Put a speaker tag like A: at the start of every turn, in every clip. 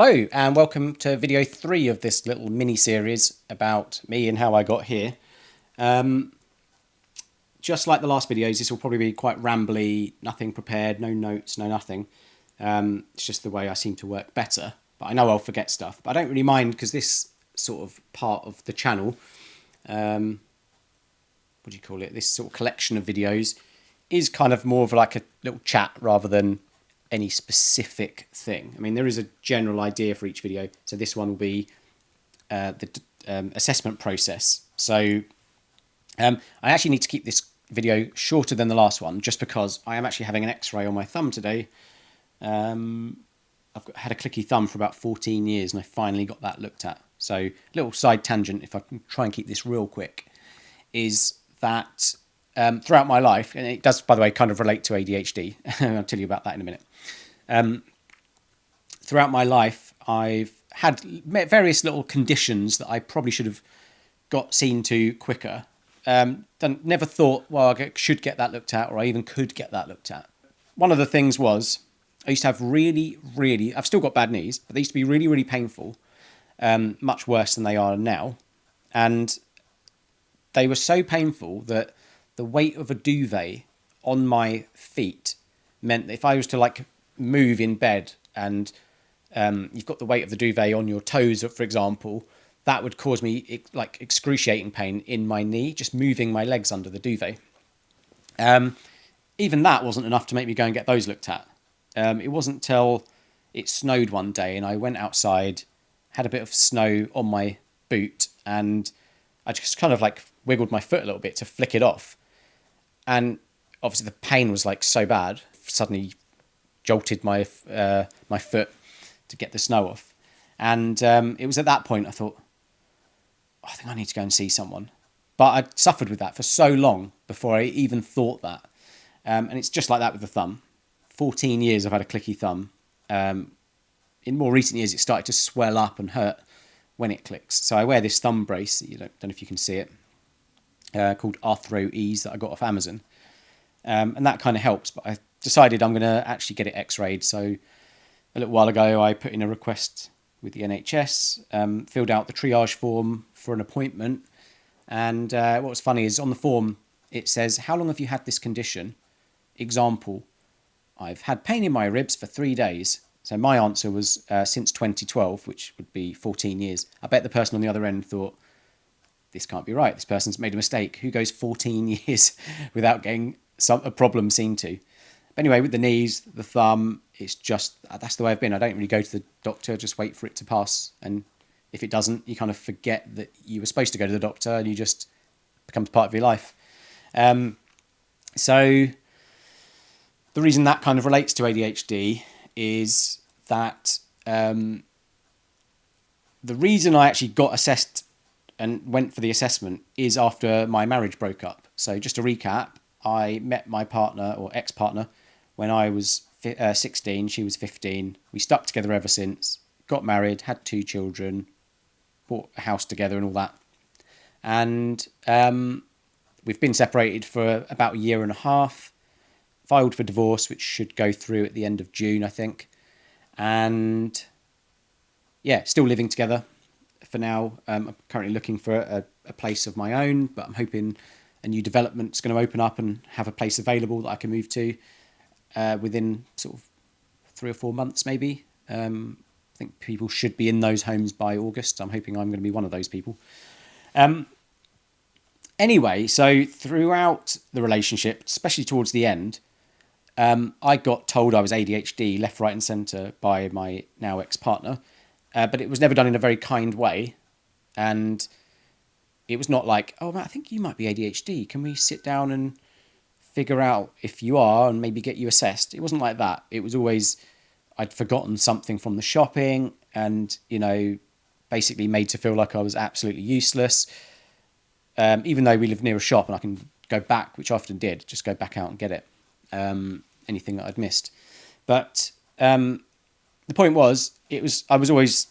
A: Hello and welcome to video 3 of this little mini-series about me and how I got here. Just like the last videos, this will probably be quite rambly, nothing prepared, no notes, no nothing. It's just the way I seem to work better, but I know I'll forget stuff. But I don't really mind because this sort of part of the channel, what do you call it, this sort of collection of videos is kind of more of like a little chat rather than any specific thing. I mean, there is a general idea for each video. So this one will be the assessment process. So I actually need to keep this video shorter than the last one, just because I am actually having an X-ray on my thumb today. I've had a clicky thumb for about 14 years, and I finally got that looked at. So a little side tangent, if I can try and keep this real quick, is that throughout my life, and it does, by the way, kind of relate to ADHD. I'll tell you about that in a minute. Throughout my life, I've had various little conditions that I probably should have got seen to quicker. Never thought, well, I should get that looked at, or I even could get that looked at. One of the things was, I used to have I've still got bad knees, but they used to be really painful, much worse than they are now. And they were so painful that the weight of a duvet on my feet meant that if I was to like move in bed and you've got the weight of the duvet on your toes, for example, that would cause me like excruciating pain in my knee, just moving my legs under the duvet. Even that wasn't enough to make me go and get those looked at. It wasn't till it snowed one day and I went outside, had a bit of snow on my boot, and I just kind of like wiggled my foot a little bit to flick it off. And obviously the pain was like so bad, suddenly jolted my my foot to get the snow off. And it was at that point I thought, I think I need to go and see someone. But I'd suffered with that for so long before I even thought that. And it's just like that with the thumb. 14 years I've had a clicky thumb. In more recent years it started to swell up and hurt when it clicks. So I wear this thumb brace, you don't know if you can see it, called Arthro Ease that I got off Amazon. And that kind of helps, but I decided I'm going to actually get it x-rayed. So a little while ago I put in a request with the NHS, filled out the triage form for an appointment. And what was funny is on the form it says, how long have you had this condition? Example, I've had pain in my ribs for 3 days. So my answer was since 2012, which would be 14 years. I bet the person on the other end thought, this can't be right. This person's made a mistake. Who goes 14 years without getting a problem seen to? But anyway, with the knees, the thumb, it's just, that's the way I've been. I don't really go to the doctor, just wait for it to pass. And if it doesn't, you kind of forget that you were supposed to go to the doctor and you just becomes part of your life. So the reason that kind of relates to ADHD is that the reason I actually got assessed and went for the assessment is after my marriage broke up. So just to recap, I met my partner or ex-partner when I was 16, she was 15. We stuck together ever since, got married, had 2 children, bought a house together and all that. And we've been separated for about a year and a half, filed for divorce, which should go through at the end of June, I think. And yeah, still living together for now. I'm currently looking for a place of my own, but I'm hoping a new development's going to open up and have a place available that I can move to within sort of 3 or 4 months, maybe. I think people should be in those homes by August. I'm hoping I'm going to be one of those people. Anyway, so throughout the relationship, especially towards the end, I got told I was ADHD left, right and centre by my now ex-partner. But it was never done in a very kind way. And it was not like, oh, Matt, I think you might be ADHD. Can we sit down and figure out if you are and maybe get you assessed? It wasn't like that. It was always, I'd forgotten something from the shopping and, you know, basically made to feel like I was absolutely useless. Even though we live near a shop and I can go back, which I often did, just go back out and get it. Anything that I'd missed. But the point was, it was always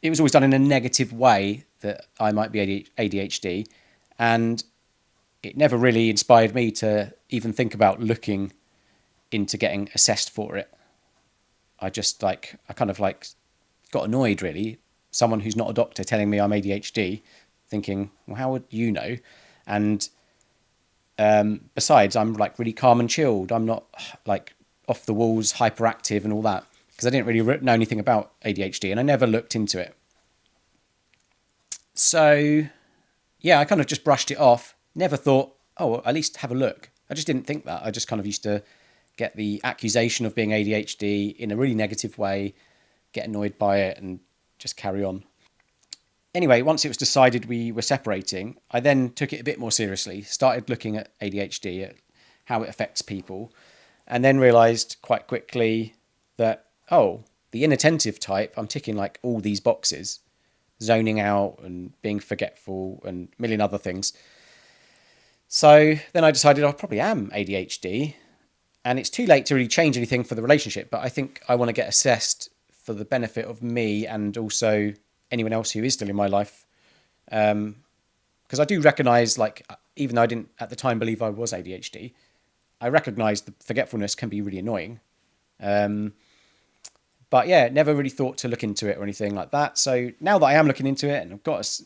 A: done in a negative way that I might be ADHD, and it never really inspired me to even think about looking into getting assessed for it. I kind of got annoyed really. Someone who's not a doctor telling me I'm ADHD, thinking, well, how would you know? And besides, I'm like really calm and chilled. I'm not like off the walls, hyperactive and all that, because I didn't really know anything about ADHD and I never looked into it. So yeah, I kind of just brushed it off. Never thought, oh, well, at least have a look. I just didn't think that. I just kind of used to get the accusation of being ADHD in a really negative way, get annoyed by it, and just carry on. Anyway, once it was decided we were separating, I then took it a bit more seriously, started looking at ADHD, at how it affects people, and then realised quite quickly that, oh, the inattentive type, I'm ticking like all these boxes, zoning out and being forgetful and a million other things. So then I decided I probably am ADHD, and it's too late to really change anything for the relationship, but I think I want to get assessed for the benefit of me and also anyone else who is still in my life. Because I do recognise, like, even though I didn't at the time believe I was ADHD, I recognise the forgetfulness can be really annoying. But yeah, never really thought to look into it or anything like that. So now that I am looking into it and I've got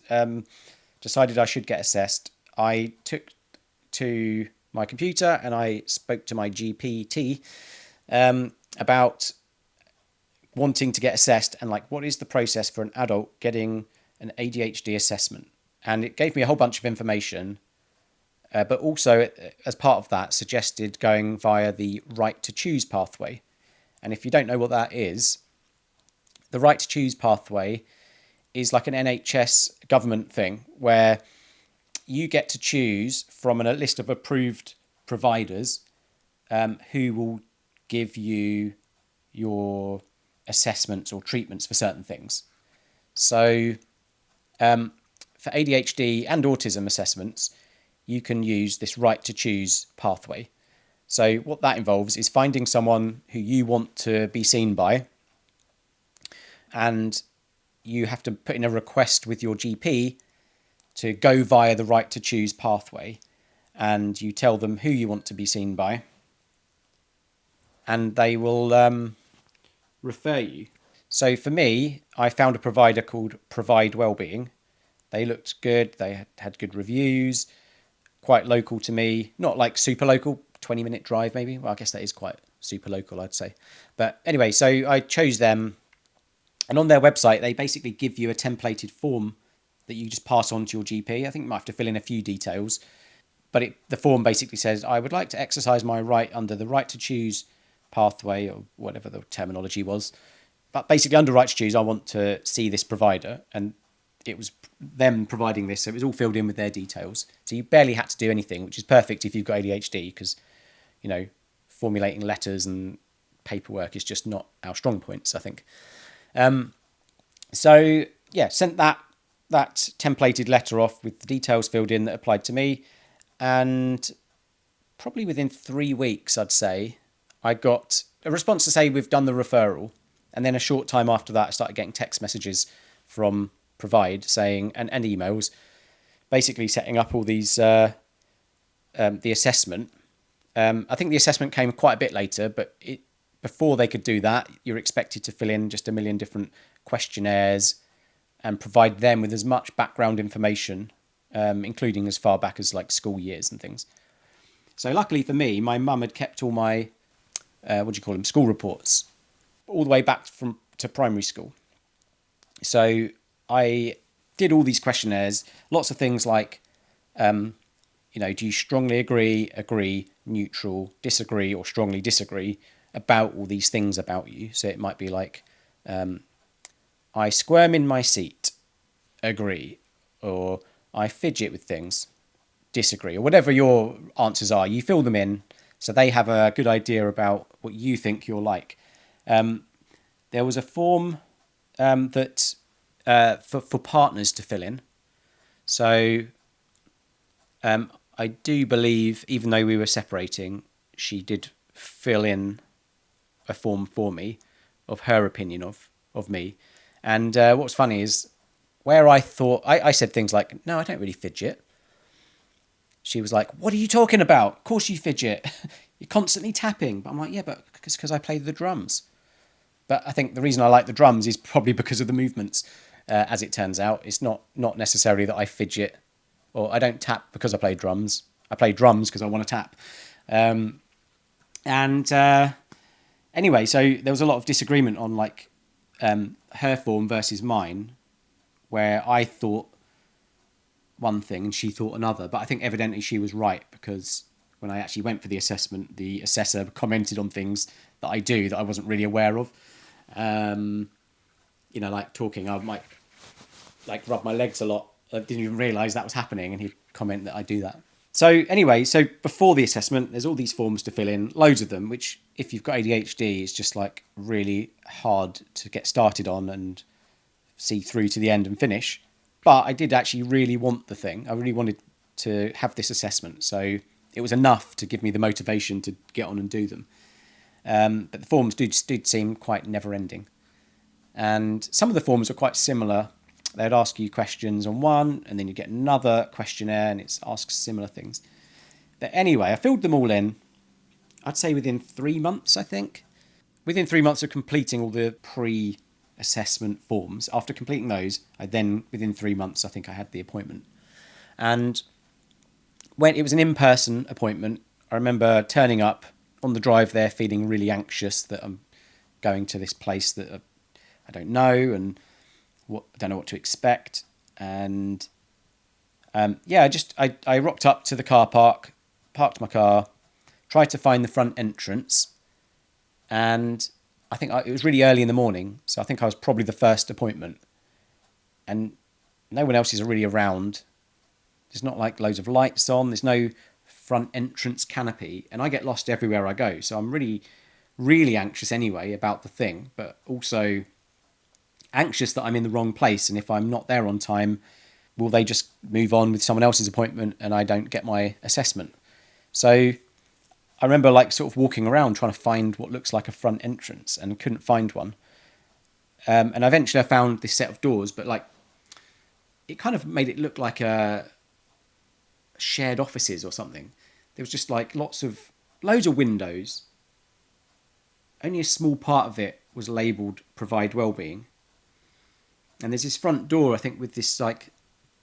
A: decided I should get assessed, I took to my computer and I spoke to my GPT about wanting to get assessed and like what is the process for an adult getting an ADHD assessment. And it gave me a whole bunch of information, but also as part of that suggested going via the right to choose pathway. And if you don't know what that is, the right to choose pathway is like an NHS government thing where you get to choose from a list of approved providers who will give you your assessments or treatments for certain things. So for ADHD and autism assessments, you can use this right to choose pathway. So what that involves is finding someone who you want to be seen by, and you have to put in a request with your GP to go via the right to choose pathway, and you tell them who you want to be seen by, and they will refer you. So for me, I found a provider called Provide Wellbeing. They looked good. They had good reviews, quite local to me, not like super local, 20-minute drive maybe. Well, I guess that is quite super local, I'd say. But anyway, so I chose them. And on their website, they basically give you a templated form that you just pass on to your GP. I think you might have to fill in a few details. But the form basically says, I would like to exercise my right under the right to choose pathway, or whatever the terminology was. But basically under right to choose, I want to see this provider. And it was them providing this, so it was all filled in with their details. So you barely had to do anything, which is perfect if you've got ADHD, because, you know, formulating letters and paperwork is just not our strong points, I think. So yeah, sent that templated letter off with the details filled in that applied to me, and probably within 3 weeks, I'd say, I got a response to say we've done the referral, and then a short time after that, I started getting text messages from Provide saying, and emails, basically setting up all these the assessment. I think the assessment came quite a bit later, but before they could do that, you're expected to fill in just a million different questionnaires and provide them with as much background information, including as far back as like school years and things. So luckily for me, my mum had kept all my school reports all the way back to primary school. So I did all these questionnaires, lots of things like, do you strongly agree, neutral, disagree, or strongly disagree about all these things about you? So it might be like, I squirm in my seat, agree, or I fidget with things, disagree, or whatever your answers are. You fill them in so they have a good idea about what you think you're like. There was a form that for partners to fill in. So I do believe, even though we were separating, she did fill in a form for me of her opinion of me. And what's funny is where I thought, I said things like, no, I don't really fidget. She was like, what are you talking about? Of course you fidget. You're constantly tapping. But I'm like, yeah, but because I play the drums. But I think the reason I like the drums is probably because of the movements. As it turns out, it's not necessarily that I fidget, or I don't tap because I play drums. I play drums because I want to tap. And anyway, so there was a lot of disagreement on like her form versus mine, where I thought one thing and she thought another. But I think evidently she was right, because when I actually went for the assessment, the assessor commented on things that I do that I wasn't really aware of. Like talking, I might like rub my legs a lot. I didn't even realise that was happening, and he'd comment that I do that. So anyway, so before the assessment, there's all these forms to fill in, loads of them, which if you've got ADHD, is just like really hard to get started on and see through to the end and finish. But I did actually really want the thing. I really wanted to have this assessment. So it was enough to give me the motivation to get on and do them. But the forms did seem quite never-ending. And some of the forms are quite similar. They'd ask you questions on one, and then you get another questionnaire, and it asks similar things. But anyway, I filled them all in, I'd say within 3 months, I think. Within 3 months of completing all the pre-assessment forms, after completing those, within 3 months, I think I had the appointment. And when it was an in-person appointment, I remember turning up on the drive there feeling really anxious that I'm going to this place that I don't know, and I don't know what to expect. And I rocked up to the car park, parked my car, tried to find the front entrance, and I think it was really early in the morning, so I think I was probably the first appointment, and no one else is really around. There's not like loads of lights on. There's no front entrance canopy, and I get lost everywhere I go. So I'm really, really anxious anyway about the thing, but also anxious that I'm in the wrong place, and if I'm not there on time, will they just move on with someone else's appointment and I don't get my assessment? So I remember like sort of walking around trying to find what looks like a front entrance and couldn't find one. And eventually I found this set of doors, but like it kind of made it look like a shared offices or something. There was just like loads of windows. Only a small part of it was labelled provide wellbeing. And there's this front door, I think, with this like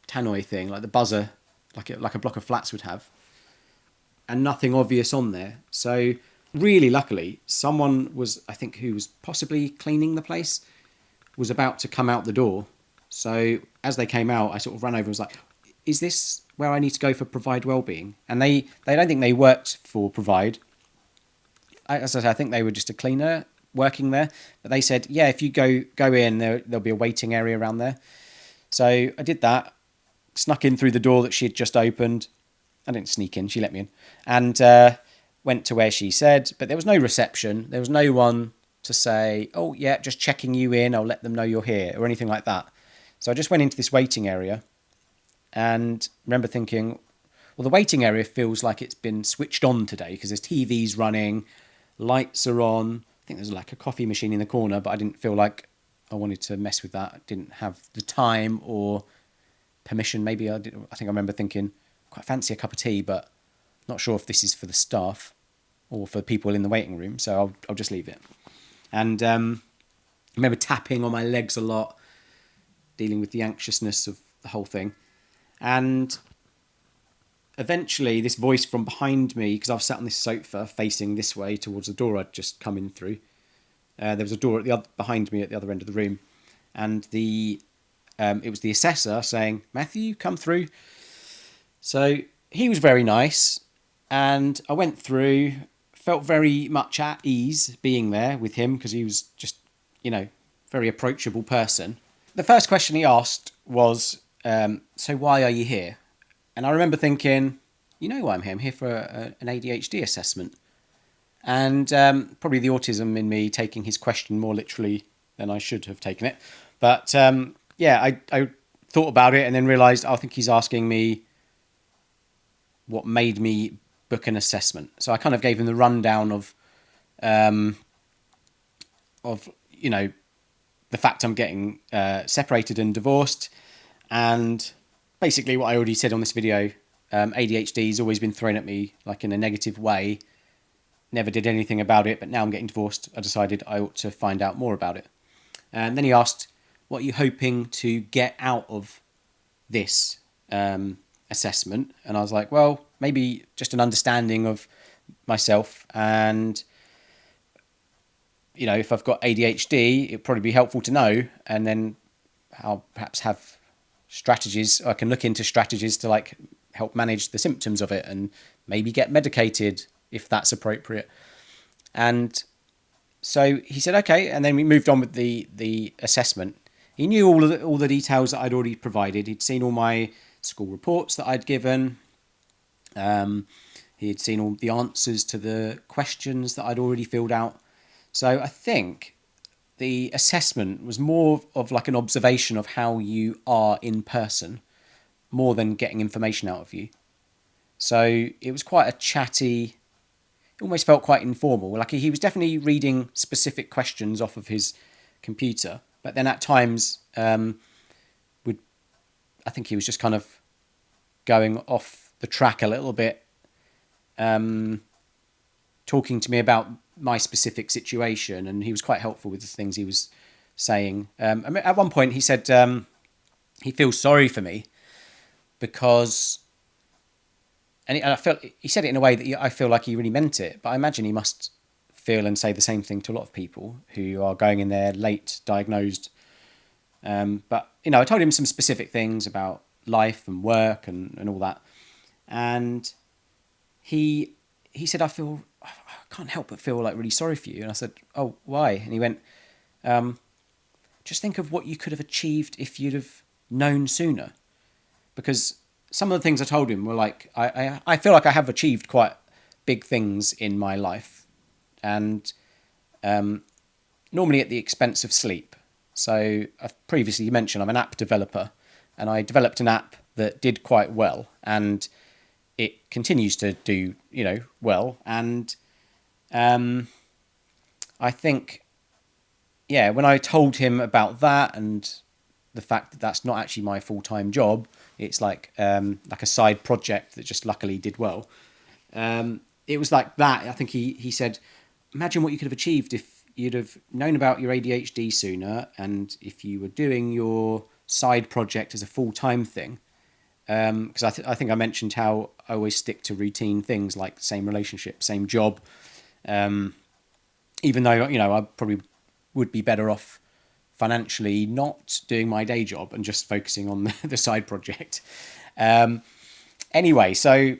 A: tannoy thing, like the buzzer, like a block of flats would have, and nothing obvious on there. So really luckily, someone was, I think, who was possibly cleaning the place, was about to come out the door. So as they came out, I sort of ran over and was like, is this where I need to go for Provide Wellbeing? And they don't think they worked for Provide. As I said, I think they were just a cleaner working there. But they said, yeah, if you go in, there'll be a waiting area around there. So I did that, snuck in through the door that she had just opened. I didn't sneak in, she let me in. And went to where she said, but there was no reception. There was no one to say, oh, yeah, just checking you in. I'll let them know you're here, or anything like that. So I just went into this waiting area and remember thinking, well, the waiting area feels like it's been switched on today because there's TVs running, lights are on. I think there's like a coffee machine in the corner, but I didn't feel like I wanted to mess with that. I didn't have the time or permission. Maybe I think I remember thinking, quite fancy a cup of tea, but not sure if this is for the staff or for people in the waiting room, so I'll just leave it. And I remember tapping on my legs a lot, dealing with the anxiousness of the whole thing. And eventually this voice from behind me, because I was sat on this sofa facing this way towards the door I'd just come in through, there was a door behind me at the other end of the room, and it was the assessor saying, Matthew, come through. So he was very nice, and I went through, felt very much at ease being there with him because he was just, very approachable person. The first question he asked was, so why are you here? And I remember thinking, you know why I'm here? I'm here for an ADHD assessment. And probably the autism in me taking his question more literally than I should have taken it. But I thought about it and then realised, I think he's asking me what made me book an assessment. So I kind of gave him the rundown of the fact I'm getting separated and divorced, and basically what I already said on this video. ADHD has always been thrown at me like in a negative way, never did anything about it, but now I'm getting divorced. I decided I ought to find out more about it. And then he asked, what are you hoping to get out of this assessment? And I was like, well, maybe just an understanding of myself, and if I've got ADHD, it'd probably be helpful to know, and then I'll perhaps have strategies. I can look into strategies to like help manage the symptoms of it, and maybe get medicated if that's appropriate. And so he said, okay, and then we moved on with the assessment. He knew all the details that I'd already provided. He'd seen all my school reports that I'd given. He had seen all the answers to the questions that I'd already filled out. So I think the assessment was more of like an observation of how you are in person, more than getting information out of you. So it was quite a chatty, it almost felt quite informal. Like he was definitely reading specific questions off of his computer, but then at times I think he was just kind of going off the track a little bit, talking to me about my specific situation, and he was quite helpful with the things he was saying. At one point he said he feels sorry for me because, and I felt he said it in a way that I feel like he really meant it, but I imagine he must feel and say the same thing to a lot of people who are going in there late diagnosed. But I told him some specific things about life and work and all that, and he said, I can't help but feel like really sorry for you. And I said, oh, why? And he went, just think of what you could have achieved if you'd have known sooner. Because some of the things I told him were like, I feel like I have achieved quite big things in my life, and normally at the expense of sleep. So I've previously mentioned I'm an app developer, and I developed an app that did quite well, and it continues to do, well. And I think, when I told him about that and the fact that that's not actually my full-time job, it's like a side project that just luckily did well. It was like that. I think he said, imagine what you could have achieved if you'd have known about your ADHD sooner, and if you were doing your side project as a full-time thing. Because I think I mentioned how I always stick to routine things like same relationship, same job. Even though, I probably would be better off financially not doing my day job and just focusing on the side project. Anyway, so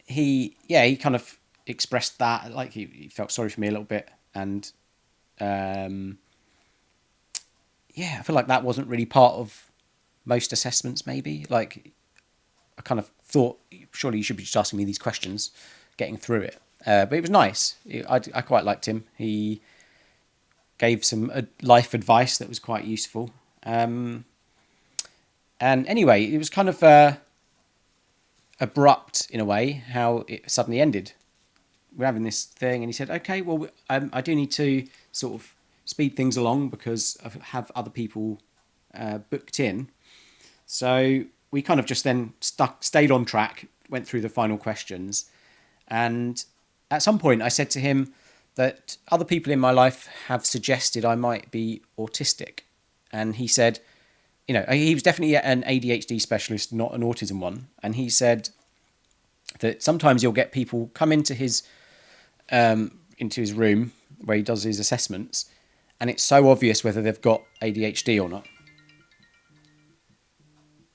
A: he kind of expressed that, like he felt sorry for me a little bit. And I feel like that wasn't really part of most assessments, maybe. Like, I kind of thought, surely you should be just asking me these questions, getting through it. But it was nice. I quite liked him. He gave some life advice that was quite useful. And anyway, it was kind of abrupt in a way how it suddenly ended. We're having this thing, and he said, okay, well, I do need to sort of speed things along because I have other people booked in. So we kind of just then stayed on track, went through the final questions. And at some point I said to him that other people in my life have suggested I might be autistic. And he said, he was definitely an ADHD specialist, not an autism one. And he said that sometimes you'll get people come into his room where he does his assessments, and it's so obvious whether they've got ADHD or not.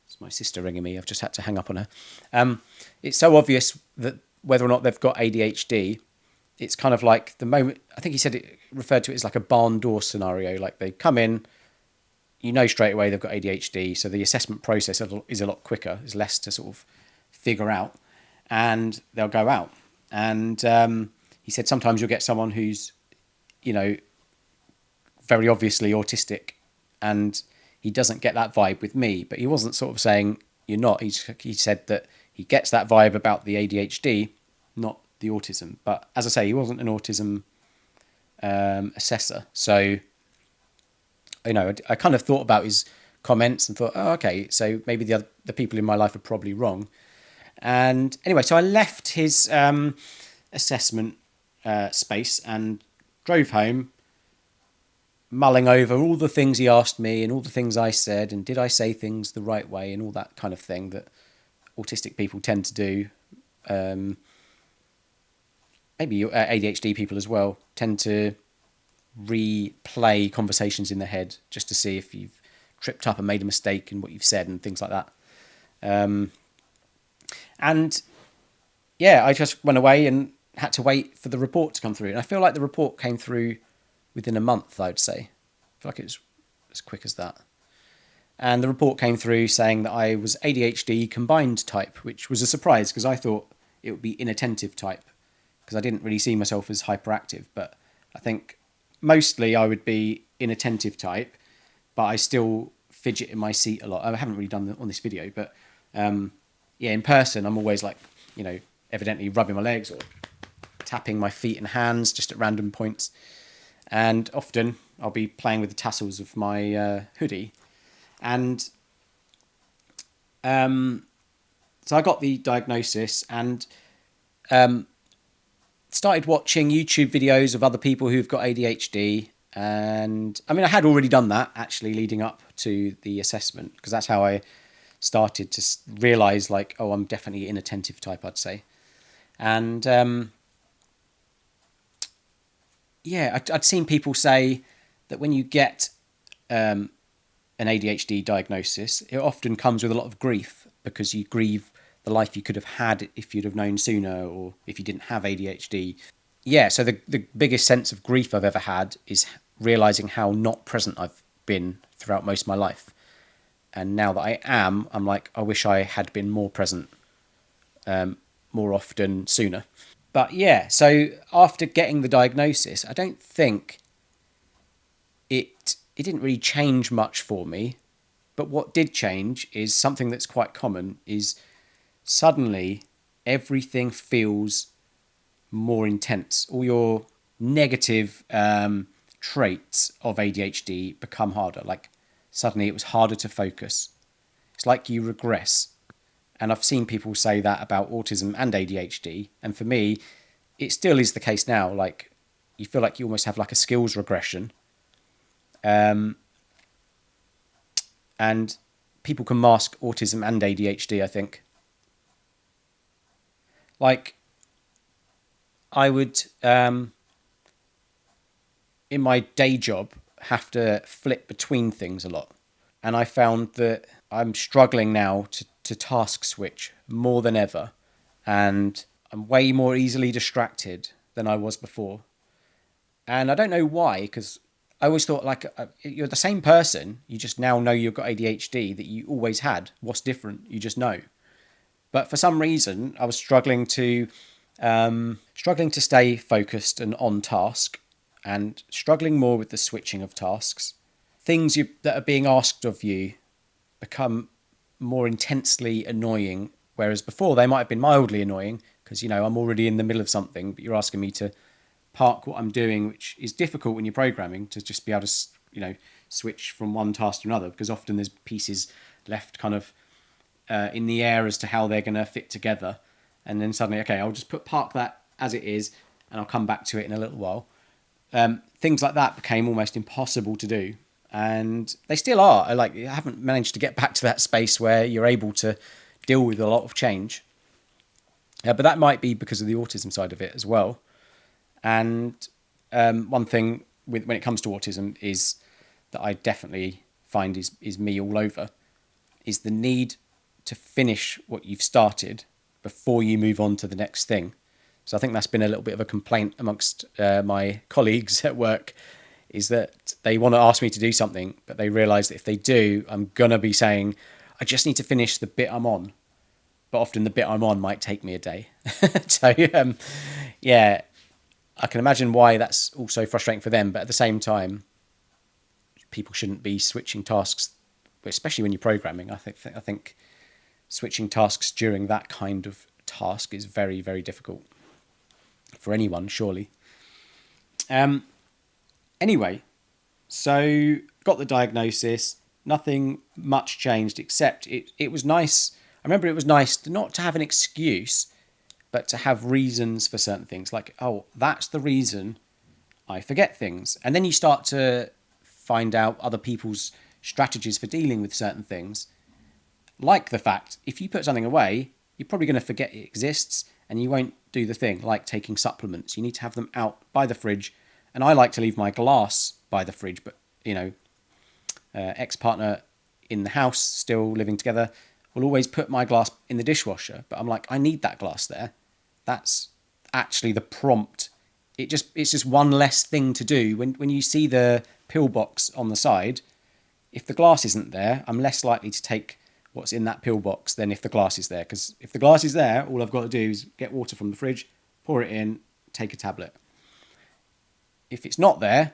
A: It's my sister ringing me. I've just had to hang up on her. It's so obvious that whether or not they've got ADHD, it's kind of like the moment, I think he said it referred to it as like a barn door scenario. Like they come in, straight away they've got ADHD. So the assessment process is a lot quicker. There's less to sort of figure out, and they'll go out. And he said sometimes you'll get someone who's, very obviously autistic, and he doesn't get that vibe with me. But he wasn't sort of saying you're not. He said that he gets that vibe about the ADHD, not the autism. But as I say, he wasn't an autism assessor. So, I kind of thought about his comments and thought, oh, okay, so maybe the people in my life are probably wrong. And anyway, so I left his assessment space and drove home, mulling over all the things he asked me and all the things I said, and did I say things the right way and all that kind of thing that autistic people tend to do. Maybe ADHD people as well tend to replay conversations in their head just to see if you've tripped up and made a mistake in what you've said and things like that. And yeah, I just went away and had to wait for the report to come through. And I feel like the report came through within a month, I'd say. I feel like it was as quick as that. And the report came through saying that I was ADHD combined type, which was a surprise because I thought it would be inattentive type because I didn't really see myself as hyperactive. But I think mostly I would be inattentive type, but I still fidget in my seat a lot. I haven't really done that on this video, but yeah, in person, I'm always like, evidently rubbing my legs or tapping my feet and hands just at random points. And often I'll be playing with the tassels of my hoodie. And so I got the diagnosis and started watching YouTube videos of other people who've got ADHD. And I mean, I had already done that actually leading up to the assessment because that's how I started to realise like, oh, I'm definitely inattentive type, I'd say. And yeah, I'd seen people say that when you get an ADHD diagnosis, it often comes with a lot of grief because you grieve the life you could have had if you'd have known sooner or if you didn't have ADHD. Yeah, so the biggest sense of grief I've ever had is realising how not present I've been throughout most of my life. And now that I am, I'm like, I wish I had been more present more often sooner. But yeah, so after getting the diagnosis, I don't think it didn't really change much for me. But what did change is something that's quite common is suddenly everything feels more intense. All your negative traits of ADHD become harder. Like suddenly it was harder to focus. It's like you regress. And I've seen people say that about autism and ADHD. And for me, it still is the case now. Like you feel like you almost have like a skills regression. And people can mask autism and ADHD, I think. Like I would, in my day job, have to flip between things a lot. And I found that I'm struggling now to task switch more than ever. And I'm way more easily distracted than I was before. And I don't know why, because I always thought like you're the same person. You just now know you've got ADHD that you always had. What's different? You just know. But for some reason, I was struggling to stay focused and on task, and struggling more with the switching of tasks. Things that are being asked of you become more intensely annoying, whereas before they might have been mildly annoying because I'm already in the middle of something, but you're asking me to park what I'm doing, which is difficult when you're programming to just be able to switch from one task to another because often there's pieces left kind of in the air as to how they're going to fit together, and then suddenly, okay, I'll just park that as it is and I'll come back to it in a little while. Things like that became almost impossible to do, and they still are. I haven't managed to get back to that space where you're able to deal with a lot of change, but that might be because of the autism side of it as well. And one thing when it comes to autism is that I definitely find is me all over is the need to finish what you've started before you move on to the next thing. So I think that's been a little bit of a complaint amongst my colleagues at work, is that they want to ask me to do something, but they realise that if they do, I'm going to be saying, I just need to finish the bit I'm on. But often the bit I'm on might take me a day. So, yeah, I can imagine why that's also frustrating for them. But at the same time, people shouldn't be switching tasks, especially when you're programming. I think switching tasks during that kind of task is very, very difficult for anyone, surely. Anyway, so got the diagnosis. Nothing much changed except it was nice. I remember it was nice not to have an excuse but to have reasons for certain things, like, oh, that's the reason I forget things. And then you start to find out other people's strategies for dealing with certain things, like the fact if you put something away, you're probably going to forget it exists and you won't do the thing, like taking supplements. You need to have them out by the fridge. And I like to leave my glass by the fridge, but, ex-partner in the house, still living together, will always put my glass in the dishwasher. But I'm like, I need that glass there. That's actually the prompt. It's just one less thing to do. When you see the pill box on the side, if the glass isn't there, I'm less likely to take what's in that pill box than if the glass is there. Because if the glass is there, all I've got to do is get water from the fridge, pour it in, take a tablet. If it's not there,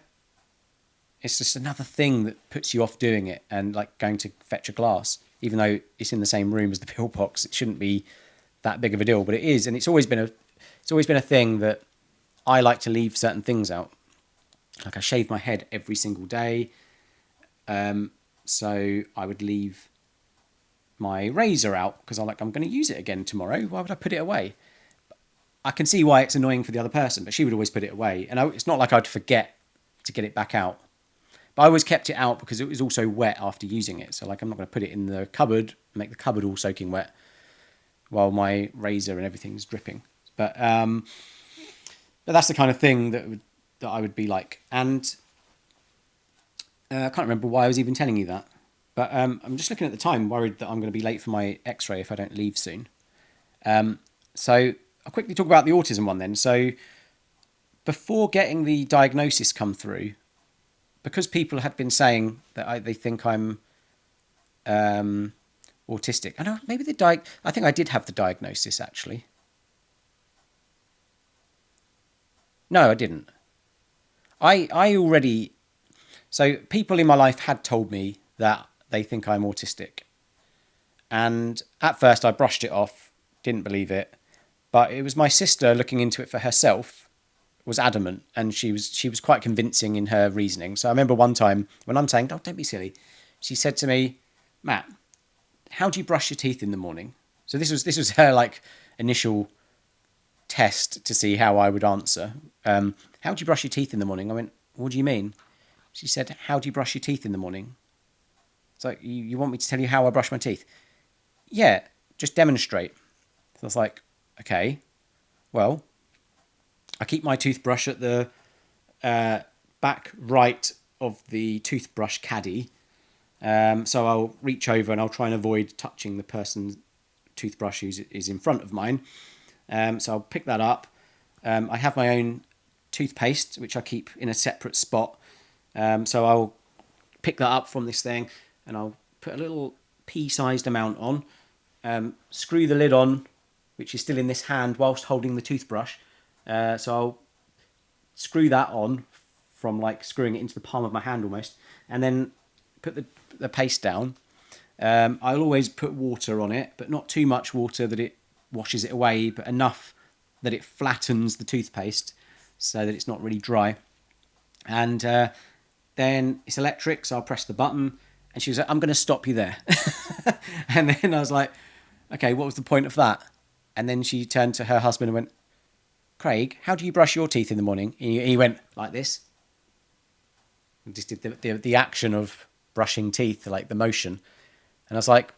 A: it's just another thing that puts you off doing it, and like going to fetch a glass, even though it's in the same room as the pill box. It shouldn't be that big of a deal, but it is, and it's always been a thing that I like to leave certain things out. Like I shave my head every single day, so I would leave my razor out because I'm going to use it again tomorrow. Why would I put it away? I can see why it's annoying for the other person, but she would always put it away, and it's not like I'd forget to get it back out. But I always kept it out because it was also wet after using it. So like I'm not going to put it in the cupboard, make the cupboard all soaking wet while my razor and everything's dripping. But that's the kind of thing that I would be like. And I can't remember why I was even telling you that. But I'm just looking at the time, worried that I'm going to be late for my x-ray if I don't leave soon. So I'll quickly talk about the autism one then. So before getting the diagnosis come through, because people had been saying that they think I'm autistic. I know maybe I think I did have the diagnosis actually. No, I didn't. I already. So people in my life had told me that they think I'm autistic, and at first I brushed it off, didn't believe it, but it was my sister looking into it for herself. Was adamant, and she was quite convincing in her reasoning. So I remember one time when I'm saying, "Oh, don't be silly," she said to me, "Matt, how do you brush your teeth in the morning?" So this was her like initial test to see how I would answer. How do you brush your teeth in the morning? I went, "What do you mean?" She said, "How do you brush your teeth in the morning?" It's like, you want me to tell you how I brush my teeth? Yeah, just demonstrate. So I was like, okay, well, I keep my toothbrush at the back right of the toothbrush caddy. So I'll reach over and I'll try and avoid touching the person's toothbrush who is in front of mine. So I'll pick that up. I have my own toothpaste, which I keep in a separate spot. So I'll pick that up from this thing and I'll put a little pea-sized amount on, screw the lid on, which is still in this hand whilst holding the toothbrush. So I'll screw that on from like screwing it into the palm of my hand almost, and then put the paste down. I'll always put water on it, but not too much water that it washes it away, but enough that it flattens the toothpaste so that it's not really dry. And then it's electric, so I'll press the button, and she was like, "I'm going to stop you there." And then I was like, okay, what was the point of that? And then she turned to her husband and went, "Craig, how do you brush your teeth in the morning?" And he went like this. And just did the action of brushing teeth, like the motion. And I was like,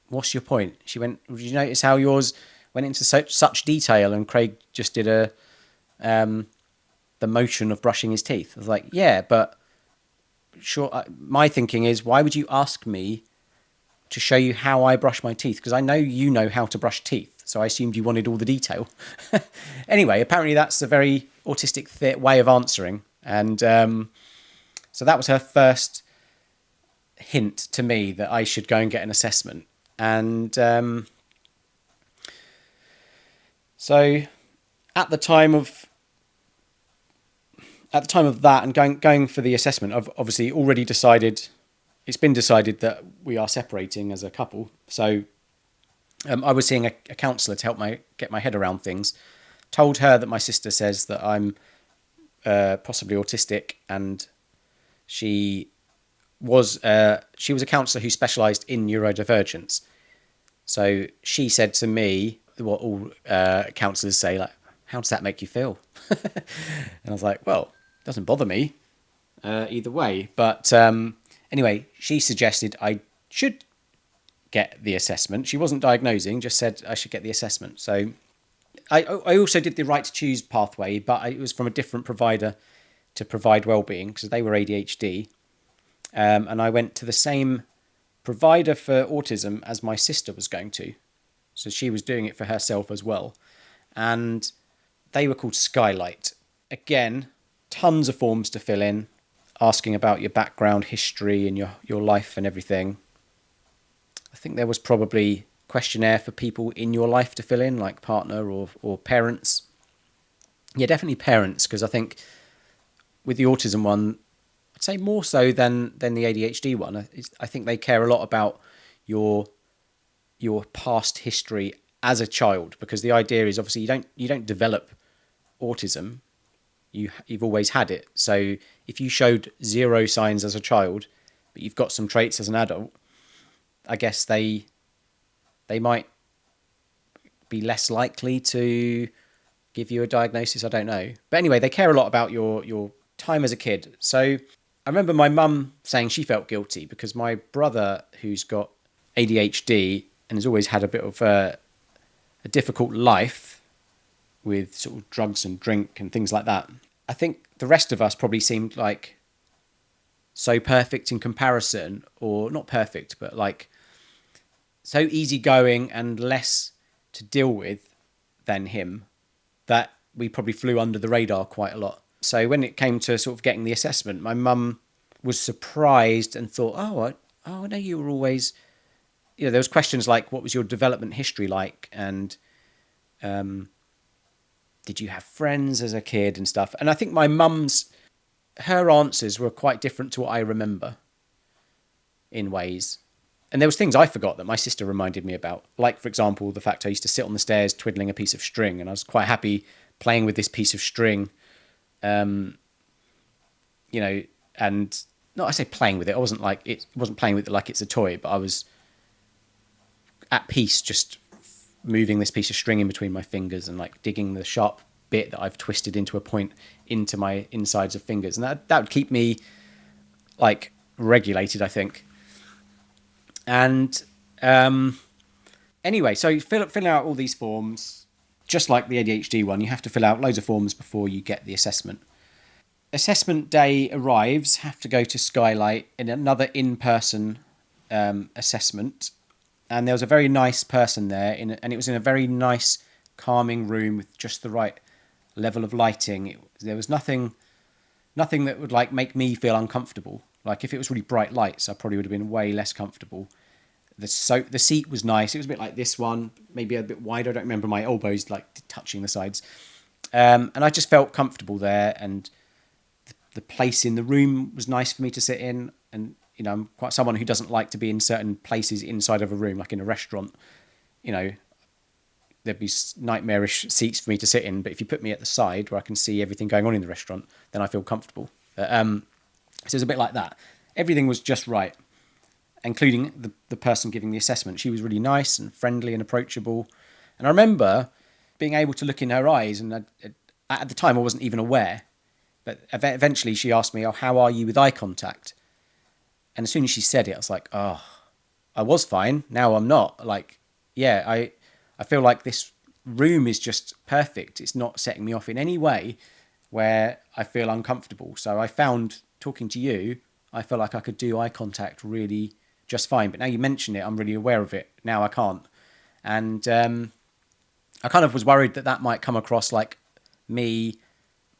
A: "What's your point?" She went, "Did you notice how yours went into such detail and Craig just did the motion of brushing his teeth?" I was like, "Yeah, but sure." My thinking is, why would you ask me to show you how I brush my teeth? Because I know you know how to brush teeth. So I assumed you wanted all the detail. Anyway, apparently that's a very autistic way of answering. And so that was her first hint to me that I should go and get an assessment. And so at the time of that and going for the assessment, I've obviously already decided, it's been decided that we are separating as a couple. So I was seeing a counsellor to help get my head around things. Told her that my sister says that I'm possibly autistic, and she was a counsellor who specialised in neurodivergence. So she said to me, what all counsellors say, like, how does that make you feel? And I was like, well, it doesn't bother me either way. But anyway, she suggested I should get the assessment. She wasn't diagnosing, just said I should get the assessment. So I also did the right to choose pathway, but it was from a different provider to Provide Wellbeing because they were ADHD. And I went to the same provider for autism as my sister was going to. So she was doing it for herself as well. And they were called Skylight. Again, tons of forms to fill in, asking about your background, history, and your life and everything. I think there was probably questionnaire for people in your life to fill in, like partner or parents. Yeah, definitely parents, because I think with the autism one, I'd say more so than the ADHD one. I think they care a lot about your past history as a child, because the idea is obviously you don't develop autism. You've always had it. So if you showed zero signs as a child, but you've got some traits as an adult, I guess they might be less likely to give you a diagnosis. I don't know. But anyway, they care a lot about your time as a kid. So I remember my mum saying she felt guilty because my brother, who's got ADHD and has always had a bit of a difficult life with sort of drugs and drink and things like that, I think the rest of us probably seemed like so perfect in comparison, or not perfect, but like so easygoing and less to deal with than him, that we probably flew under the radar quite a lot. So when it came to sort of getting the assessment, my mum was surprised and thought, I know you were always, there was questions like, what was your development history like? And did you have friends as a kid and stuff? And I think my mum's, her answers were quite different to what I remember in ways. And there was things I forgot that my sister reminded me about. Like, for example, the fact I used to sit on the stairs twiddling a piece of string, and I was quite happy playing with this piece of string. And not I say playing with it. I wasn't playing with it like it's a toy, but I was at peace just moving this piece of string in between my fingers and like digging the sharp bit that I've twisted into a point into my insides of fingers. And that would keep me like regulated, I think. And anyway, so filling out all these forms, just like the ADHD one, you have to fill out loads of forms before you get the assessment. Assessment day arrives, have to go to Skylight in another in-person assessment. And there was a very nice person there, and it was in a very nice, calming room with just the right level of lighting. There was nothing that would like make me feel uncomfortable. Like if it was really bright lights, I probably would have been way less comfortable. The seat was nice. It was a bit like this one, maybe a bit wider. I don't remember my elbows like touching the sides. And I just felt comfortable there, and the place in the room was nice for me to sit in. And I'm quite someone who doesn't like to be in certain places inside of a room, like in a restaurant. There'd be nightmarish seats for me to sit in, but if you put me at the side where I can see everything going on in the restaurant, then I feel comfortable. So it's a bit like that. Everything was just right, including the person giving the assessment. She was really nice and friendly and approachable. And I remember being able to look in her eyes, and at the time I wasn't even aware. But eventually she asked me, how are you with eye contact? And as soon as she said it, I was like, I was fine. Now I'm not. Like, yeah, I feel like this room is just perfect. It's not setting me off in any way where I feel uncomfortable. So I found, talking to you, I felt like I could do eye contact really just fine. But now you mention it, I'm really aware of it. Now I can't. And I kind of was worried that might come across like me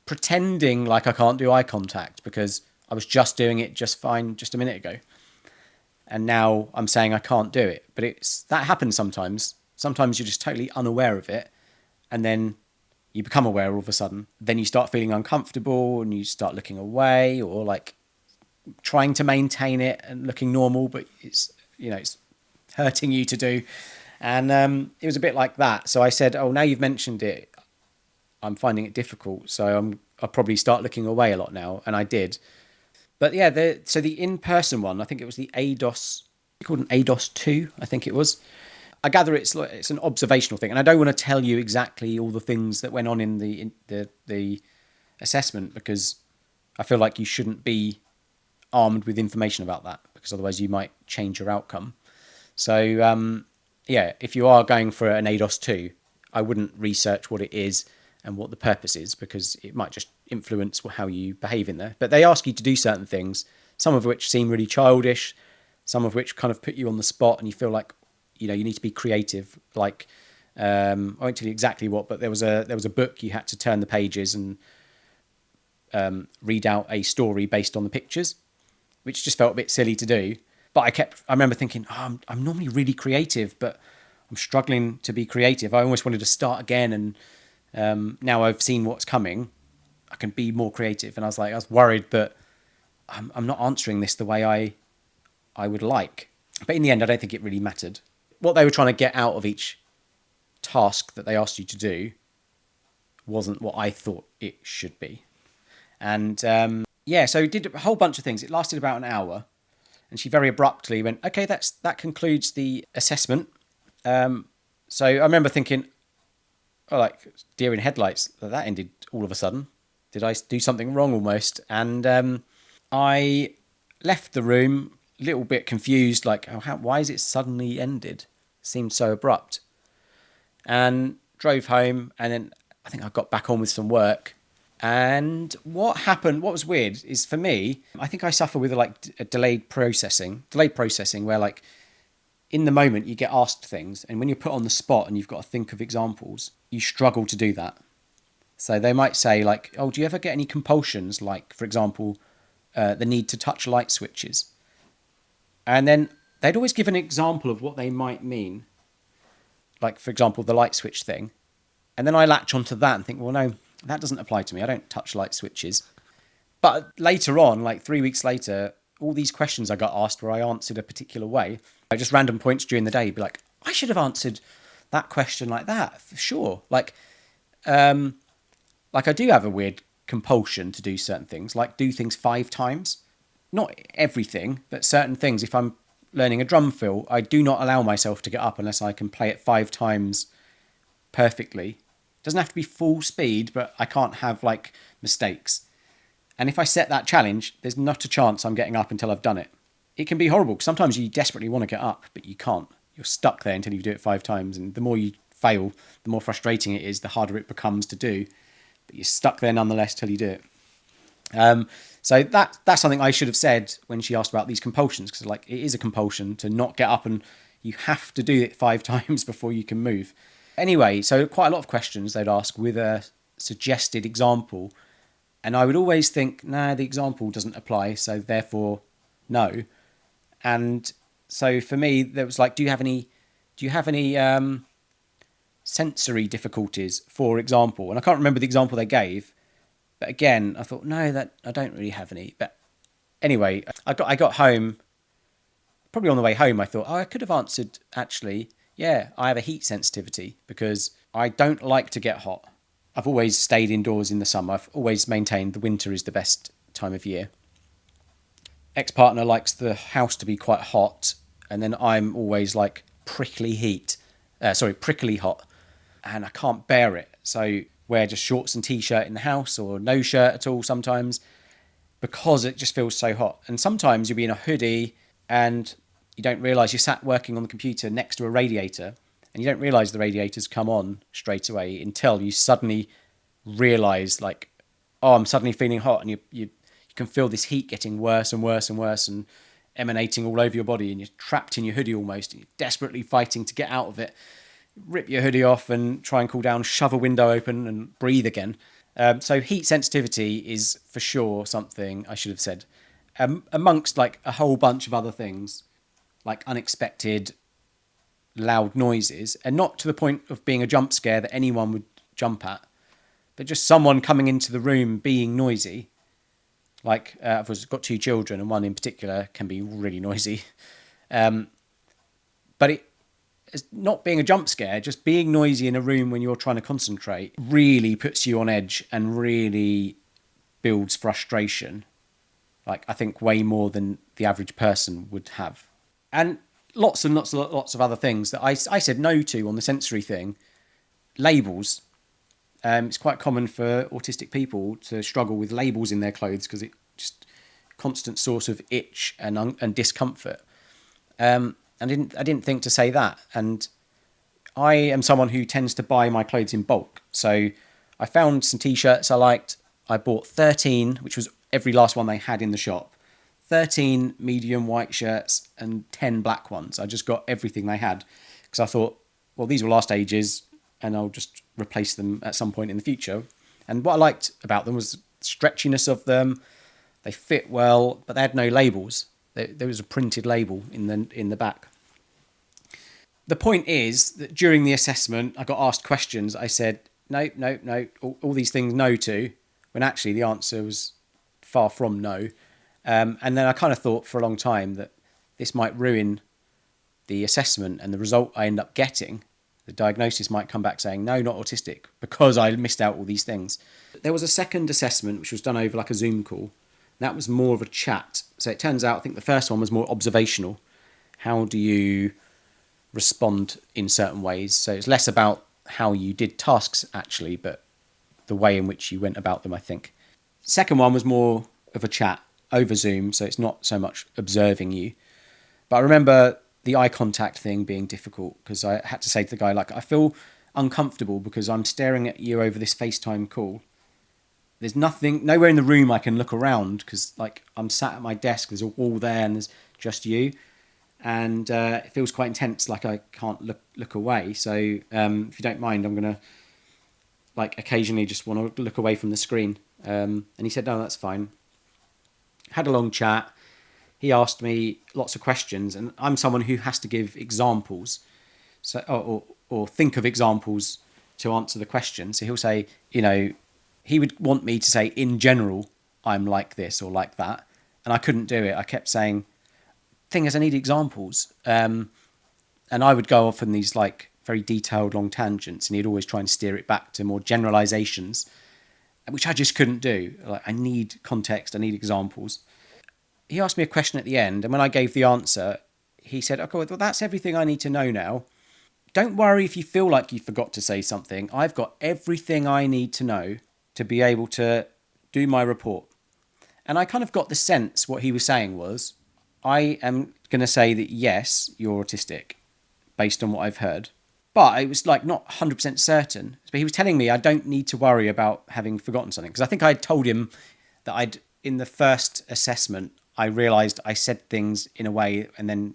A: pretending like I can't do eye contact because I was just doing it just fine just a minute ago. And now I'm saying I can't do it. But that happens sometimes. Sometimes you're just totally unaware of it. And then you become aware all of a sudden. Then you start feeling uncomfortable and you start looking away, or like trying to maintain it and looking normal, but it's hurting you to do. And it was a bit like that. So I said, now you've mentioned it, I'm finding it difficult. So I'll probably start looking away a lot now. And I did. But yeah, the in-person one, I think it was the ADOS, called an ADOS 2, I think it was. I gather it's an observational thing, and I don't want to tell you exactly all the things that went on in the assessment, because I feel like you shouldn't be armed with information about that, because otherwise you might change your outcome. So yeah, if you are going for an ADOS 2, I wouldn't research what it is and what the purpose is, because it might just influence how you behave in there. But they ask you to do certain things, some of which seem really childish, some of which kind of put you on the spot and you feel like, you need to be creative. Like, I won't tell you exactly what, but there was a book, you had to turn the pages and read out a story based on the pictures, which just felt a bit silly to do. But I remember thinking, I'm normally really creative, but I'm struggling to be creative. I almost wanted to start again, and now I've seen what's coming, I can be more creative. And I was worried that I'm not answering this the way I would like. But in the end, I don't think it really mattered. What they were trying to get out of each task that they asked you to do wasn't what I thought it should be. And yeah, so it did a whole bunch of things. It lasted about an hour. And she very abruptly went, okay, that concludes the assessment. So I remember thinking, oh, like deer in headlights, that ended all of a sudden. Did I do something wrong almost? And I left the room a little bit confused, like, why is it suddenly ended? Seemed so abrupt. And drove home, and then I think I got back on with some work. And what was weird is, for me, I think I suffer with a delayed processing where, like, in the moment you get asked things, and when you're put on the spot and you've got to think of examples, you struggle to do that. So they might say, like, oh, do you ever get any compulsions? Like, for example, the need to touch light switches. And then they'd always give an example of what they might mean. Like, for example, the light switch thing. And then I latch onto that and think, well, no, that doesn't apply to me. I don't touch light switches. But later on, like 3 weeks later, all these questions I got asked where I answered a particular way, just random points during the day, be like, I should have answered that question like that, for sure. Like I do have a weird compulsion to do certain things, like do things 5 times. Not everything, but certain things. If I'm learning a drum fill, I do not allow myself to get up unless I can play it 5 times perfectly. Doesn't have to be full speed, but I can't have like mistakes. And if I set that challenge, there's not a chance I'm getting up until I've done it. It can be horrible. Sometimes you desperately want to get up, but you can't. You're stuck there until you do it 5 times. And the more you fail, the more frustrating it is, the harder it becomes to do. But you're stuck there nonetheless till you do it. So that's something I should have said when she asked about these compulsions, because like it is a compulsion to not get up, and you have to do it 5 times before you can move. Anyway, so quite a lot of questions they'd ask with a suggested example, and I would always think, nah, the example doesn't apply, so therefore no. And so for me, there was like, do you have any sensory difficulties, for example? And I can't remember the example they gave. But again, I thought, no, that I don't really have any. But anyway, I got home, probably on the way home, I thought, oh, I could have answered, actually, yeah, I have a heat sensitivity because I don't like to get hot. I've always stayed indoors in the summer. I've always maintained the winter is the best time of year. Ex-partner likes the house to be quite hot, and then I'm always like prickly hot, and I can't bear it. So wear just shorts and t-shirt in the house, or no shirt at all sometimes, because it just feels so hot. And sometimes you'll be in a hoodie and you don't realise you're sat working on the computer next to a radiator, and you don't realise the radiator's come on straight away until you suddenly realise, like, oh, I'm suddenly feeling hot, and you can feel this heat getting worse and worse and worse and emanating all over your body, and you're trapped in your hoodie almost, and you're desperately fighting to get out of it. Rip your hoodie off and try and cool down, shove a window open and breathe again. So heat sensitivity is for sure something I should have said. Amongst like a whole bunch of other things, like unexpected loud noises, and not to the point of being a jump scare that anyone would jump at, but just someone coming into the room being noisy. Like I've got 2 children, and one in particular can be really noisy. But it's not being a jump scare, just being noisy in a room when you're trying to concentrate really puts you on edge and really builds frustration. Like, I think way more than the average person would have. And lots and lots of other things that I said no to on the sensory thing. Labels. It's quite common for autistic people to struggle with labels in their clothes because it just constant source of itch and discomfort. I didn't think to say that. And I am someone who tends to buy my clothes in bulk. So I found some t-shirts I liked. I bought 13, which was every last one they had in the shop. 13 medium white shirts and 10 black ones. I just got everything they had because I thought, well, these will last ages and I'll just replace them at some point in the future. And what I liked about them was the stretchiness of them. They fit well, but they had no labels. There was a printed label in the back. The point is that during the assessment, I got asked questions. I said, no, no, no, all these things no to, when actually the answer was far from no. And then I kind of thought for a long time that this might ruin the assessment and the result I end up getting. The diagnosis might come back saying, no, not autistic, because I missed out all these things. There was a second assessment, which was done over like a Zoom call. That was more of a chat. So it turns out, I think the first one was more observational. How do you respond in certain ways? So it's less about how you did tasks, actually, but the way in which you went about them, I think. Second one was more of a chat over Zoom, so it's not so much observing you. But I remember the eye contact thing being difficult because I had to say to the guy, like, I feel uncomfortable because I'm staring at you over this FaceTime call. There's nowhere in the room I can look around because, like, I'm sat at my desk, there's a wall there and there's just you. And it feels quite intense, like I can't look away. So if you don't mind, I'm going to, like, occasionally just want to look away from the screen. And he said, no, that's fine. Had a long chat. He asked me lots of questions, and I'm someone who has to give examples, so or think of examples to answer the question. So he'll say, he would want me to say, in general, I'm like this or like that, and I couldn't do it. I kept saying, thing is, I need examples, and I would go off on these like very detailed long tangents, and he'd always try and steer it back to more generalizations, which I just couldn't do. Like, I need context, I need examples. He asked me a question at the end, and when I gave the answer, he said, okay, well, that's everything I need to know now. Don't worry if you feel like you forgot to say something. I've got everything I need to know to be able to do my report. And I kind of got the sense what he was saying was, I am going to say that, yes, you're autistic, based on what I've heard. But it was like not 100% certain. But he was telling me I don't need to worry about having forgotten something. Because I think I had told him that in the first assessment, I realised I said things in a way and then,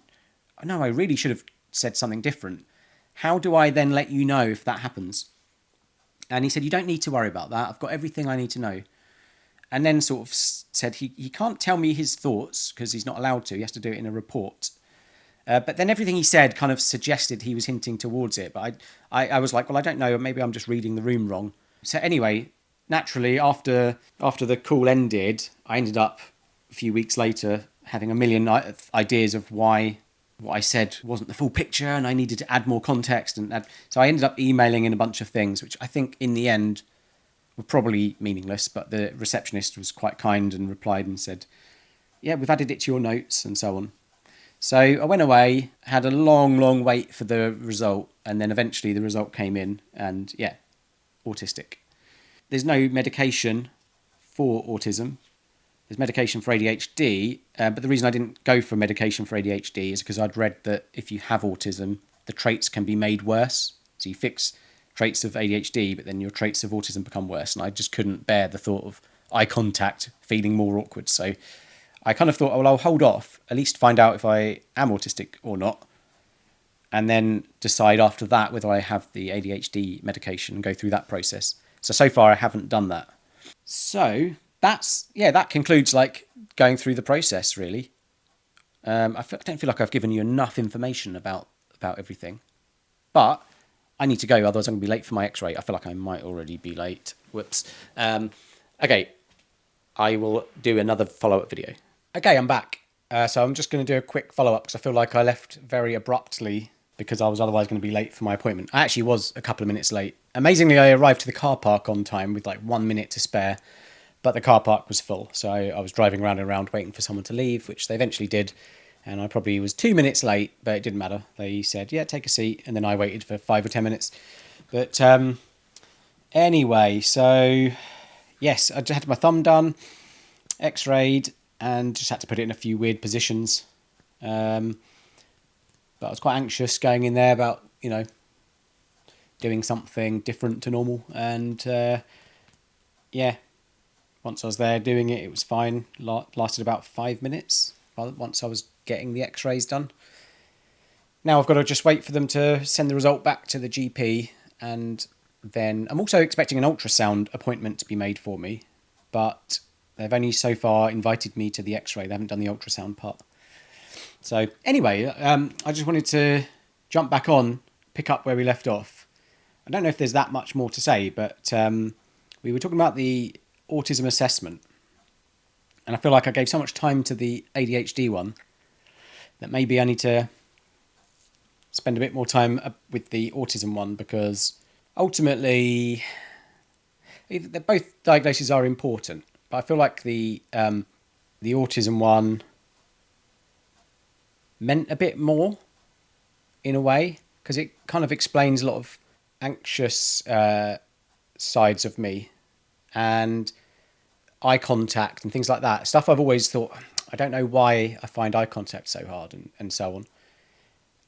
A: no, I really should have said something different. How do I then let you know if that happens? And he said, you don't need to worry about that. I've got everything I need to know. And then sort of said he can't tell me his thoughts because he's not allowed to. He has to do it in a report. But then everything he said kind of suggested he was hinting towards it. But I was like, well, I don't know. Maybe I'm just reading the room wrong. So anyway, naturally, after the call ended, I ended up a few weeks later having a million ideas of why what I said wasn't the full picture and I needed to add more context. So I ended up emailing in a bunch of things, which I think in the end were probably meaningless, but the receptionist was quite kind and replied and said, yeah, we've added it to your notes and so on. So I went away, had a long wait for the result, and then eventually the result came in and, yeah, autistic. There's no medication for autism. There's medication for ADHD, but the reason I didn't go for medication for ADHD is because I'd read that if you have autism, the traits can be made worse. So you fix traits of ADHD, but then your traits of autism become worse. And I just couldn't bear the thought of eye contact feeling more awkward. So I kind of thought, well, I'll hold off, at least find out if I am autistic or not, and then decide after that whether I have the ADHD medication and go through that process. So far I haven't done that. So that concludes like going through the process, really. I don't feel like I've given you enough information about everything, but I need to go, otherwise I'm going to be late for my x-ray. I feel like I might already be late. Whoops. Okay, I will do another follow-up video. Okay, I'm back. So I'm just going to do a quick follow-up because I feel like I left very abruptly because I was otherwise going to be late for my appointment. I actually was a couple of minutes late. Amazingly, I arrived to the car park on time with like 1 minute to spare, but the car park was full. So I was driving around and around waiting for someone to leave, which they eventually did. And I probably was 2 minutes late, but it didn't matter. They said, yeah, take a seat. And then I waited for 5 or 10 minutes. But anyway, so yes, I just had my thumb done, x-rayed, and just had to put it in a few weird positions. But I was quite anxious going in there about, doing something different to normal. And yeah, once I was there doing it, it was fine. Lasted about 5 minutes once I was getting the x-rays done. Now I've got to just wait for them to send the result back to the GP, and then I'm also expecting an ultrasound appointment to be made for me, but they've only so far invited me to the x-ray. They haven't done the ultrasound part. So anyway, I just wanted to jump back on, pick up where we left off. I don't know if there's that much more to say, but we were talking about the autism assessment, and I feel like I gave so much time to the ADHD one that maybe I need to spend a bit more time with the autism one, because ultimately both diagnoses are important, but I feel like the autism one meant a bit more in a way, because it kind of explains a lot of anxious sides of me and eye contact and things like that. Stuff I've always thought, I don't know why I find eye contact so hard, and so on.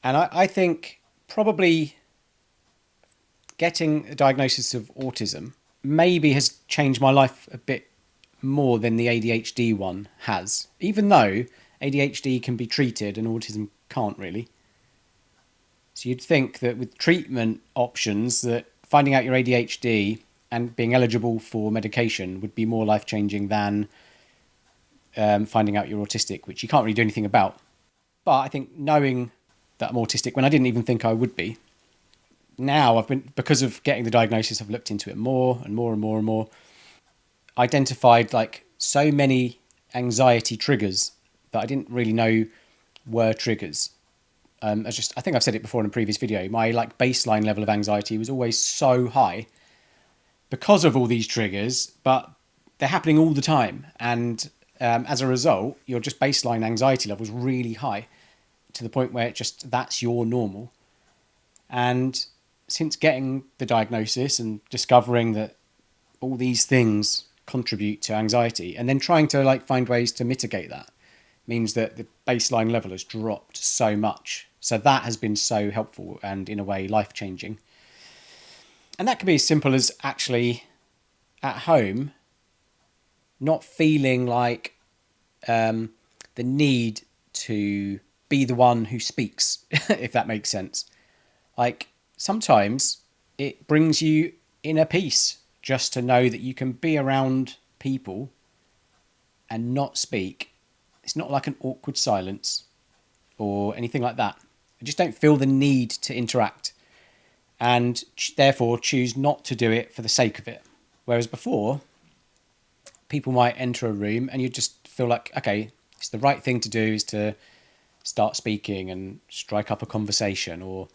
A: And I think probably getting a diagnosis of autism maybe has changed my life a bit more than the ADHD one has, even though ADHD can be treated and autism can't really. So you'd think that with treatment options, that finding out your ADHD and being eligible for medication would be more life-changing than finding out you're autistic, which you can't really do anything about. But I think knowing that I'm autistic, when I didn't even think I would be, now because of getting the diagnosis, I've looked into it more and more and more and more, identified like so many anxiety triggers that I didn't really know were triggers. I think I've said it before in a previous video, my like baseline level of anxiety was always so high because of all these triggers, but they're happening all the time. And as a result, your just baseline anxiety level is really high, to the point where that's your normal. And since getting the diagnosis and discovering that all these things contribute to anxiety, and then trying to like find ways to mitigate that, means that the baseline level has dropped so much. So that has been so helpful and in a way life-changing. And that can be as simple as actually at home not feeling like the need to be the one who speaks, if that makes sense. Like sometimes it brings you inner peace just to know that you can be around people and not speak. It's not like an awkward silence or anything like that. I just don't feel the need to interact, and therefore choose not to do it for the sake of it. Whereas before, people might enter a room and you just feel like, okay, it's the right thing to do is to start speaking and strike up a conversation or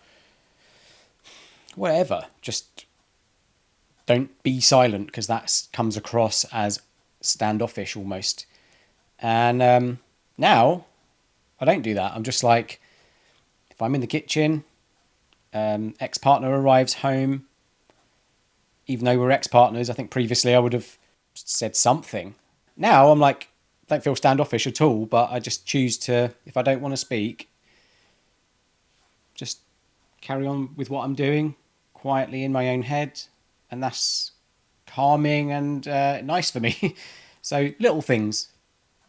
A: whatever. Just don't be silent, because that comes across as standoffish almost. And now I don't do that. I'm just like, if I'm in the kitchen, ex-partner arrives home, even though we're ex-partners, I think previously I would have said something. Now I'm like, don't feel standoffish at all, but I just choose to, if I don't want to speak, just carry on with what I'm doing quietly in my own head, and that's calming and nice for me. So little things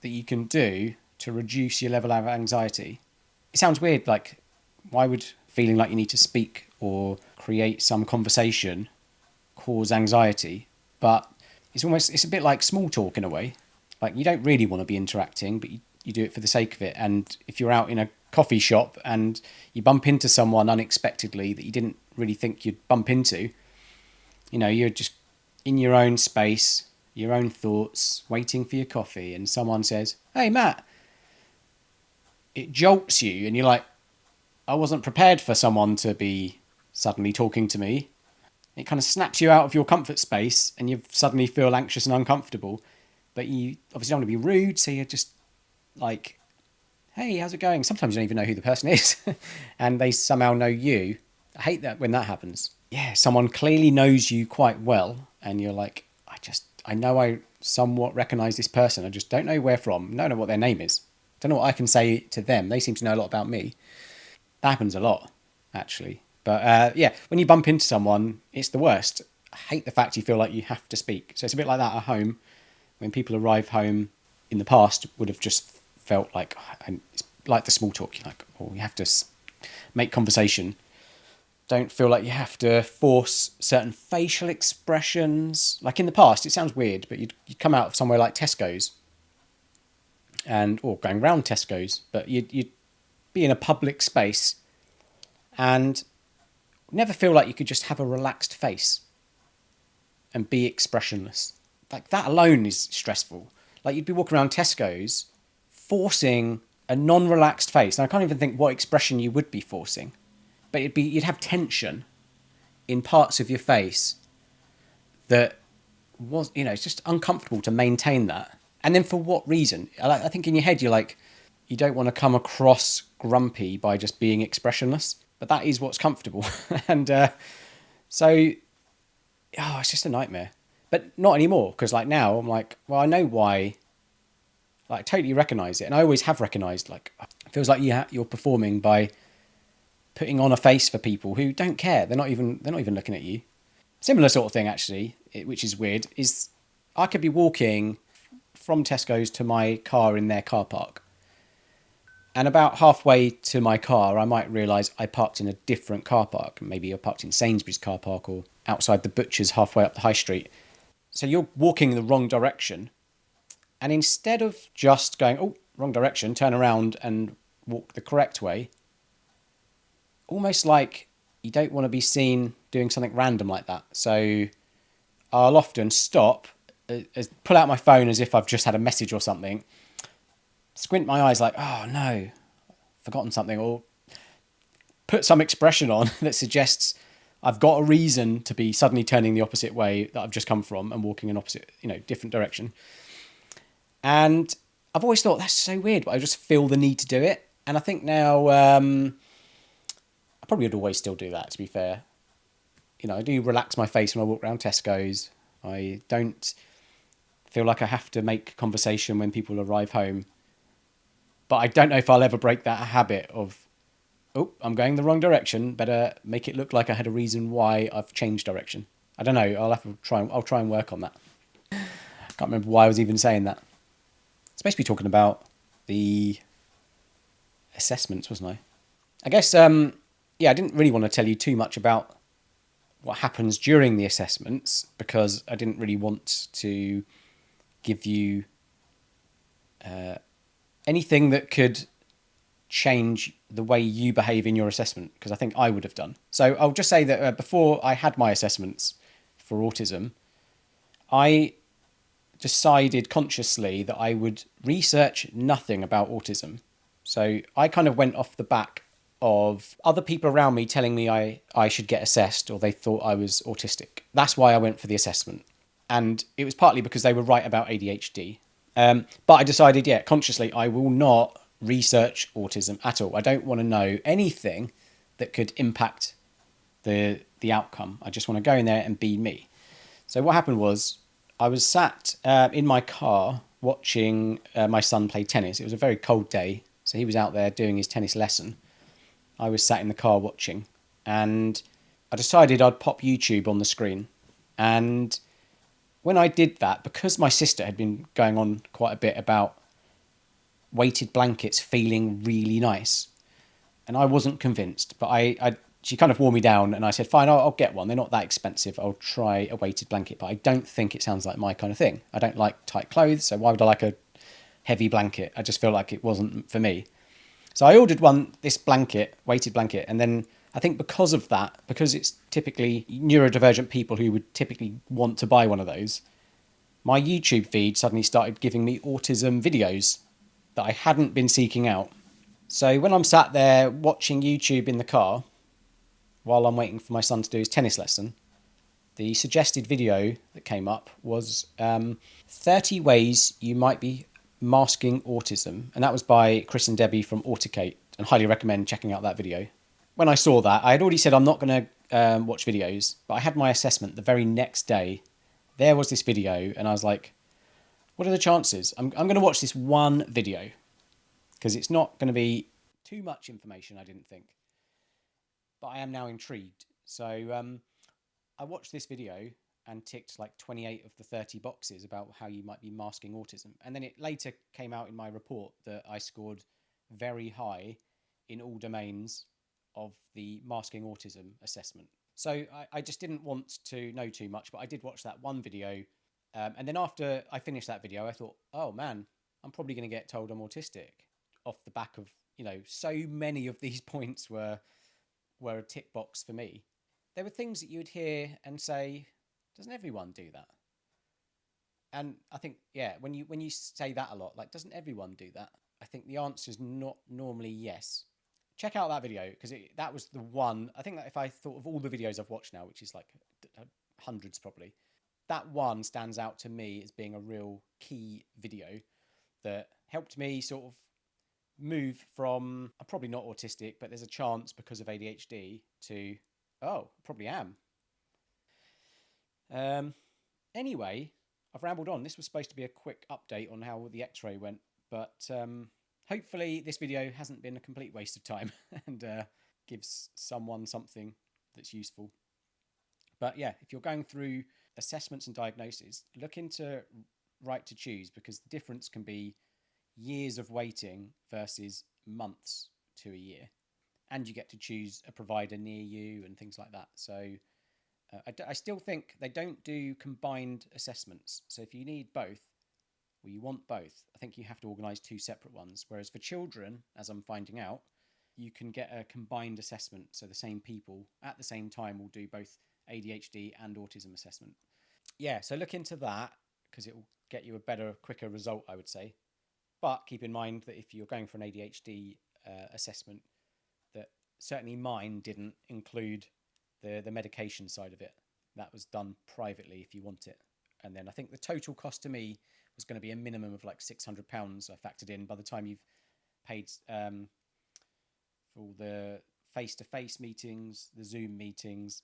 A: that you can do to reduce your level of anxiety. It sounds weird, like why would feeling like you need to speak or create some conversation cause anxiety? But it's a bit like small talk in a way. Like you don't really want to be interacting, but you do it for the sake of it. And if you're out in a coffee shop and you bump into someone unexpectedly that you didn't really think you'd bump into, you're just in your own space, your own thoughts, waiting for your coffee, and someone says, "Hey, Matt," it jolts you, and you're like, I wasn't prepared for someone to be suddenly talking to me. It kind of snaps you out of your comfort space, and you suddenly feel anxious and uncomfortable. But you obviously don't want to be rude, so you're just like, hey, how's it going? Sometimes you don't even know who the person is and they somehow know you. I hate that when that happens. Yeah, someone clearly knows you quite well and you're like, I know I somewhat recognise this person. I just don't know where from. Don't know what their name is. Don't know what I can say to them. They seem to know a lot about me. That happens a lot, actually. But yeah, when you bump into someone, it's the worst. I hate the fact you feel like you have to speak. So it's a bit like that at home. When people arrive home in the past, would have just felt like, and it's like the small talk. You're like, oh, you have to make conversation. Don't feel like you have to force certain facial expressions. Like in the past, it sounds weird, but you'd come out of somewhere like Tesco's, or going round Tesco's, but you'd be in a public space and never feel like you could just have a relaxed face and be expressionless. Like that alone is stressful. Like you'd be walking around Tesco's forcing a non-relaxed face. And I can't even think what expression you would be forcing. But you'd have tension in parts of your face that was, it's just uncomfortable to maintain that. And then for what reason? I think in your head you're like, you don't want to come across grumpy by just being expressionless. But that is what's comfortable. And so, it's just a nightmare. But not anymore, because like now I'm like, well, I know why. Like, I totally recognise it. And I always have recognised, like, it feels like you're performing by putting on a face for people who don't care. They're not even looking at you. Similar sort of thing, actually, which is weird, is I could be walking from Tesco's to my car in their car park. And about halfway to my car, I might realise I parked in a different car park. Maybe I parked in Sainsbury's car park or outside the butcher's halfway up the high street. So you're walking the wrong direction. And instead of just going, oh, wrong direction, turn around and walk the correct way, almost like you don't want to be seen doing something random like that. So I'll often stop, pull out my phone as if I've just had a message or something, squint my eyes like, oh no, forgotten something, or put some expression on that suggests I've got a reason to be suddenly turning the opposite way that I've just come from and walking an opposite, different direction. And I've always thought that's so weird, but I just feel the need to do it. And I think now I probably would always still do that, to be fair. I do relax my face when I walk around Tesco's. I don't feel like I have to make conversation when people arrive home. But I don't know if I'll ever break that habit of, oh, I'm going the wrong direction. Better make it look like I had a reason why I've changed direction. I don't know. I'll try and work on that. I can't remember why I was even saying that. Supposed to be talking about the assessments, wasn't I? I guess, I didn't really want to tell you too much about what happens during the assessments because I didn't really want to give you anything that could change the way you behave in your assessment, because I think I would have done. So I'll just say that before I had my assessments for autism, I decided consciously that I would research nothing about autism. So I kind of went off the back of other people around me telling me I should get assessed or they thought I was autistic. That's why I went for the assessment. And it was partly because they were right about ADHD. But I decided, consciously, I will not research autism at all. I don't want to know anything that could impact the outcome. I just want to go in there and be me. So what happened was I was sat in my car watching my son play tennis. It was a very cold day, so he was out there doing his tennis lesson. I was sat in the car watching, and I decided I'd pop YouTube on the screen. And when I did that, because my sister had been going on quite a bit about weighted blankets feeling really nice, and I wasn't convinced, but she kind of wore me down, and I said, fine, I'll get one. They're not that expensive. I'll try a weighted blanket, but I don't think it sounds like my kind of thing. I don't like tight clothes, so why would I like a heavy blanket? I just feel like it wasn't for me. So I ordered this blanket, weighted blanket, and then I think because of that, because it's typically neurodivergent people who would typically want to buy one of those, my YouTube feed suddenly started giving me autism videos that I hadn't been seeking out. So when I'm sat there watching YouTube in the car, while I'm waiting for my son to do his tennis lesson, the suggested video that came up was 30 ways you might be Masking Autism, and that was by Chris and Debbie from Autistic, and highly recommend checking out that video. When I saw that, I had already said I'm not going to watch videos, but I had my assessment the very next day. There was this video, and I was like, what are the chances? I'm going to watch this one video, because it's not going to be too much information, I didn't think. But I am now intrigued. So I watched this video and ticked like 28 of the 30 boxes about how you might be masking autism. And then it later came out in my report that I scored very high in all domains of the masking autism assessment. So I just didn't want to know too much, but I did watch that one video. And then after I finished that video, I thought, oh man, I'm probably going to get told I'm autistic off the back of, so many of these points were a tick box for me. There were things that you would hear and say, doesn't everyone do that? And I think, yeah, when you say that a lot, like, doesn't everyone do that? I think the answer is not normally yes. Check out that video, because that was the one. I think that if I thought of all the videos I've watched now, which is like hundreds probably, that one stands out to me as being a real key video that helped me sort of move from, I'm probably not autistic, but there's a chance because of ADHD, to, oh, I probably am. Anyway, I've rambled on. This was supposed to be a quick update on how the x-ray went, but hopefully this video hasn't been a complete waste of time and gives someone something that's useful. But yeah, if you're going through assessments and diagnoses, look into Right to Choose, because the difference can be years of waiting versus months to a year. And you get to choose a provider near you and things like that. So I still think they don't do combined assessments. So if you need both, or you want both, I think you have to organise two separate ones. Whereas for children, as I'm finding out, you can get a combined assessment. So the same people at the same time will do both ADHD and autism assessment. Yeah, so look into that, because it will get you a better, quicker result, I would say. But keep in mind that if you're going for an ADHD assessment, that certainly mine didn't include the medication side of it. That was done privately if you want it. And then I think the total cost to me was going to be a minimum of like £600 I factored in by the time you've paid for all the face-to-face meetings, the Zoom meetings,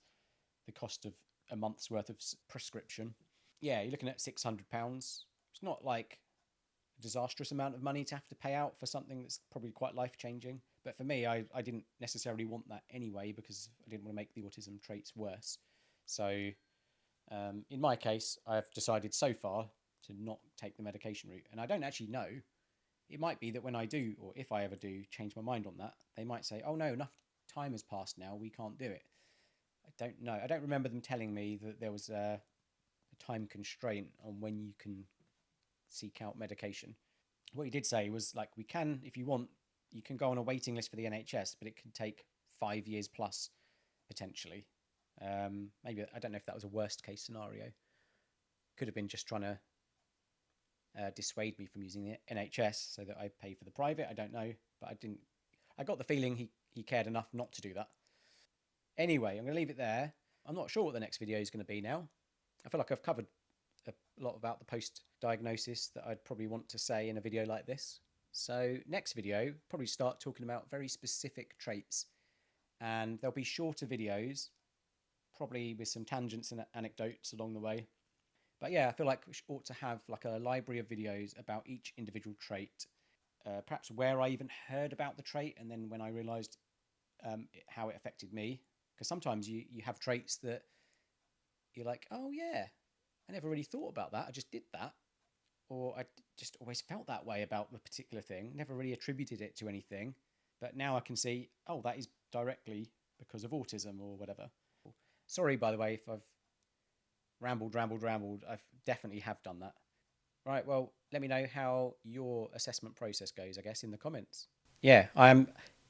A: the cost of a month's worth of prescription. Yeah, you're looking at £600. It's not like a disastrous amount of money to have to pay out for something that's probably quite life-changing. But for me, I didn't necessarily want that anyway, because I didn't want to make the autism traits worse. So in my case, I've decided so far to not take the medication route. And I don't actually know. It might be that when I do, or if I ever do, change my mind on that, they might say, oh no, enough time has passed now, we can't do it. I don't know. I don't remember them telling me that there was a time constraint on when you can seek out medication. What he did say was, like, we can, if you want, you can go on a waiting list for the NHS, but it can take 5 years plus, potentially. Maybe, I don't know if that was a worst case scenario. Could have been just trying to dissuade me from using the NHS so that I pay for the private. I don't know, but I got the feeling he cared enough not to do that. Anyway, I'm going to leave it there. I'm not sure what the next video is going to be now. I feel like I've covered a lot about the post-diagnosis that I'd probably want to say in a video like this. So next video, probably start talking about very specific traits, and there'll be shorter videos, probably with some tangents and anecdotes along the way. But yeah, I feel like we ought to have like a library of videos about each individual trait, perhaps where I even heard about the trait, and then when I realised how it affected me. Because sometimes you have traits that you're like, oh yeah, I never really thought about that, I just did that. Or I just always felt that way about the particular thing, never really attributed it to anything. But now I can see, oh, that is directly because of autism or whatever. Sorry, by the way, if I've rambled. I definitely have done that. Right, well, let me know how your assessment process goes, I guess, in the comments. Yeah, I'm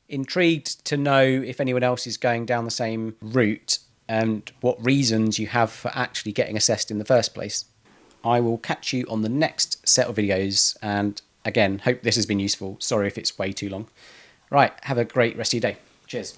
A: intrigued to know if anyone else is going down the same route and what reasons you have for actually getting assessed in the first place. I will catch you on the next set of videos, and again, hope this has been useful. Sorry if it's way too long. Right, have a great rest of your day. Cheers.